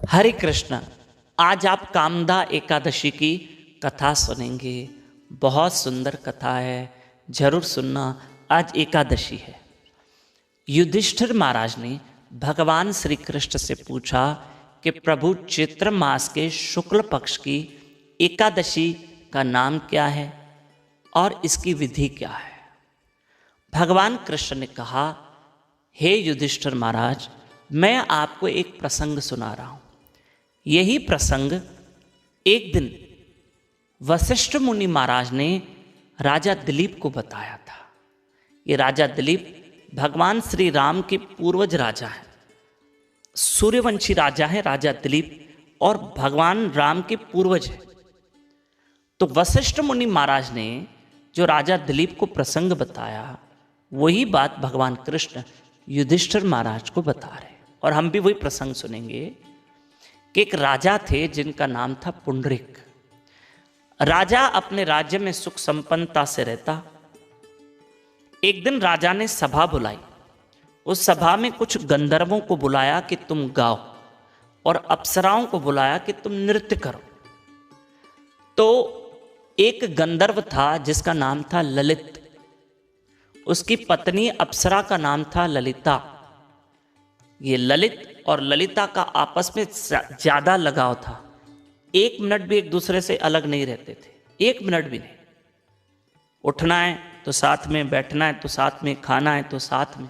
हरे कृष्ण। आज आप कामदा एकादशी की कथा सुनेंगे। बहुत सुंदर कथा है, जरूर सुनना। आज एकादशी है। युधिष्ठिर महाराज ने भगवान श्री कृष्ण से पूछा कि प्रभु, चैत्र मास के शुक्ल पक्ष की एकादशी का नाम क्या है और इसकी विधि क्या है। भगवान कृष्ण ने कहा, हे युधिष्ठिर महाराज, मैं आपको एक प्रसंग सुना रहा हूं। यही प्रसंग एक दिन वशिष्ठ मुनि महाराज ने राजा दिलीप को बताया था। ये राजा दिलीप भगवान श्री राम के पूर्वज राजा हैं, सूर्यवंशी राजा है राजा दिलीप, और भगवान राम के पूर्वज हैं। तो वशिष्ठ मुनि महाराज ने जो राजा दिलीप को प्रसंग बताया, वही बात भगवान कृष्ण युधिष्ठिर महाराज को बता रहे। और हम भी वही प्रसंग सुनेंगे कि एक राजा थे जिनका नाम था पुंडरीक। राजा अपने राज्य में सुख संपन्नता से रहता। एक दिन राजा ने सभा बुलाई। उस सभा में कुछ गंधर्वों को बुलाया कि तुम गाओ, और अप्सराओं को बुलाया कि तुम नृत्य करो। तो एक गंधर्व था जिसका नाम था ललित। उसकी पत्नी अप्सरा का नाम था ललिता। ये ललित और ललिता का आपस में ज्यादा लगाव था। एक मिनट भी एक दूसरे से अलग नहीं रहते थे, एक मिनट भी नहीं। उठना है तो साथ में, बैठना है तो साथ में, खाना है तो साथ में।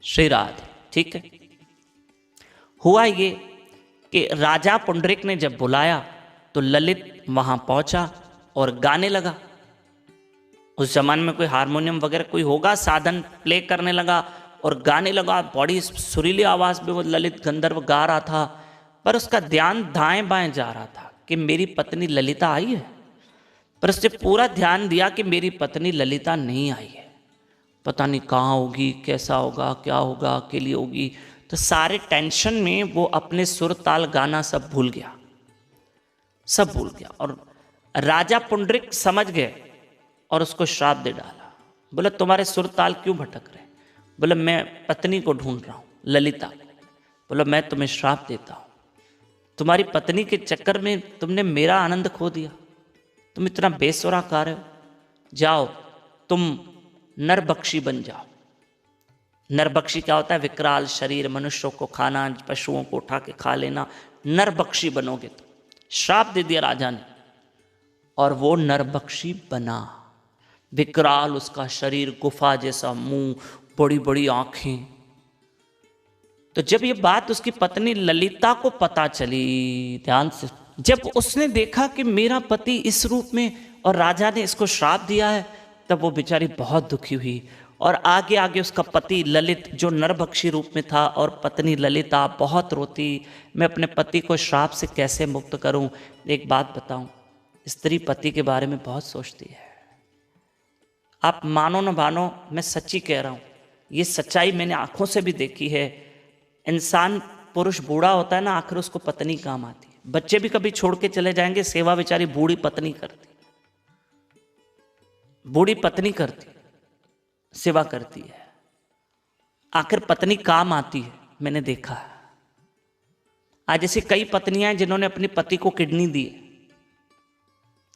श्री राधे। ठीक है। हुआ ये कि राजा पुंडरीक ने जब बुलाया तो ललित वहां पहुंचा और गाने लगा। उस जमाने में कोई हारमोनियम वगैरह कोई होगा साधन, प्ले करने लगा और गाने लगा। बड़ी सुरीली आवाज में वो ललित गंधर्व गा रहा था, पर उसका ध्यान दाएं बाएं जा रहा था कि मेरी पत्नी ललिता आई है, पर उसने पूरा ध्यान दिया कि मेरी पत्नी ललिता नहीं आई है। पता नहीं कहाँ होगी, कैसा होगा, क्या होगा, अकेली होगी। तो सारे टेंशन में वो अपने सुर ताल गाना सब भूल गया, सब भूल गया। और राजा पुंडरीक समझ गए और उसको श्राप दे डाला। बोले, तुम्हारे सुर ताल क्यों भटक रहे? बोले, मैं पत्नी को ढूंढ रहा हूं, ललिता को। बोला, मैं तुम्हें श्राप देता हूं, तुम्हारी पत्नी के चक्कर में तुमने मेरा आनंद खो दिया। तुम इतना बेसुरा कर रहे हो। जाओ, तुम नरबक्षी बन जाओ। नरबक्षी क्या होता है? विकराल शरीर, मनुष्यों को खाना, पशुओं को उठा के खा लेना। नरबक्षी बनोगे तुम। श्राप दे दिया राजा ने, और वो नरबक्षी बना। विकराल उसका शरीर, गुफा जैसा मुंह, बड़ी बड़ी आंखें। तो जब ये बात उसकी पत्नी ललिता को पता चली, ध्यान से, जब उसने देखा कि मेरा पति इस रूप में और राजा ने इसको श्राप दिया है, तब वो बेचारी बहुत दुखी हुई। और आगे आगे उसका पति ललित जो नरभक्षी रूप में था और पत्नी ललिता बहुत रोती, मैं अपने पति को श्राप से कैसे मुक्त करूं। एक बात बताऊं, स्त्री पति के बारे में बहुत सोचती है। आप मानो न मानो, मैं सच्ची कह रहा हूं, ये सच्चाई मैंने आंखों से भी देखी है। इंसान, पुरुष बूढ़ा होता है ना, आखिर उसको पत्नी काम आती है। बच्चे भी कभी छोड़ के चले जाएंगे, सेवा बेचारी बूढ़ी पत्नी करती, बूढ़ी पत्नी करती, सेवा करती है। आखिर पत्नी काम आती है, मैंने देखा है। आज ऐसी कई पत्नियां हैं जिन्होंने अपने पति को किडनी दी है।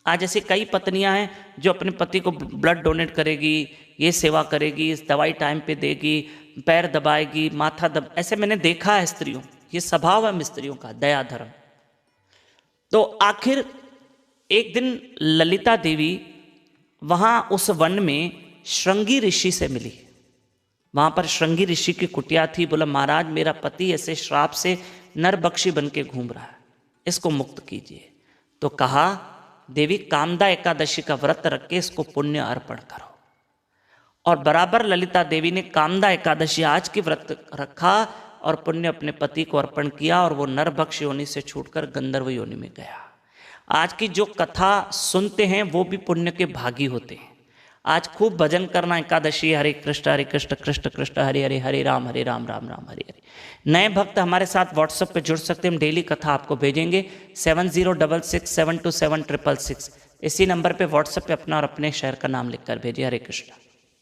आज ऐसी कई पत्नियां हैं जो अपने पति को ब्लड डोनेट करेगी, ये सेवा करेगी, इस दवाई टाइम पे देगी, पैर दबाएगी, माथा ऐसे मैंने देखा है स्त्रियों। ये स्वभाव है स्त्रियों का, दया धर्म। तो आखिर एक दिन ललिता देवी वहां उस वन में श्रृंगी ऋषि से मिली। वहां पर श्रृंगी ऋषि की कुटिया थी। बोला, महाराज, मेरा पति ऐसे श्राप से नरबक्षी बन के घूम रहा है, इसको मुक्त कीजिए। तो कहा, देवी, कामदा एकादशी का व्रत रख के इसको पुण्य अर्पण करो। और बराबर ललिता देवी ने कामदा एकादशी आज की व्रत रखा और पुण्य अपने पति को अर्पण किया, और वो नरभक्ष योनि से छूटकर गंधर्व योनि में गया। आज की जो कथा सुनते हैं वो भी पुण्य के भागी होते हैं। आज खूब भजन करना एकादशी। हरे कृष्ण कृष्ण कृष्ण हरे हरे, हरे राम राम राम हरे हरे। नए भक्त हमारे साथ व्हाट्सएप पे जुड़ सकते हैं। हम डेली कथा आपको भेजेंगे 7066727666। इसी नंबर पे व्हाट्सएप पे अपना और अपने शहर का नाम लिखकर भेजिए। हरे कृष्ण।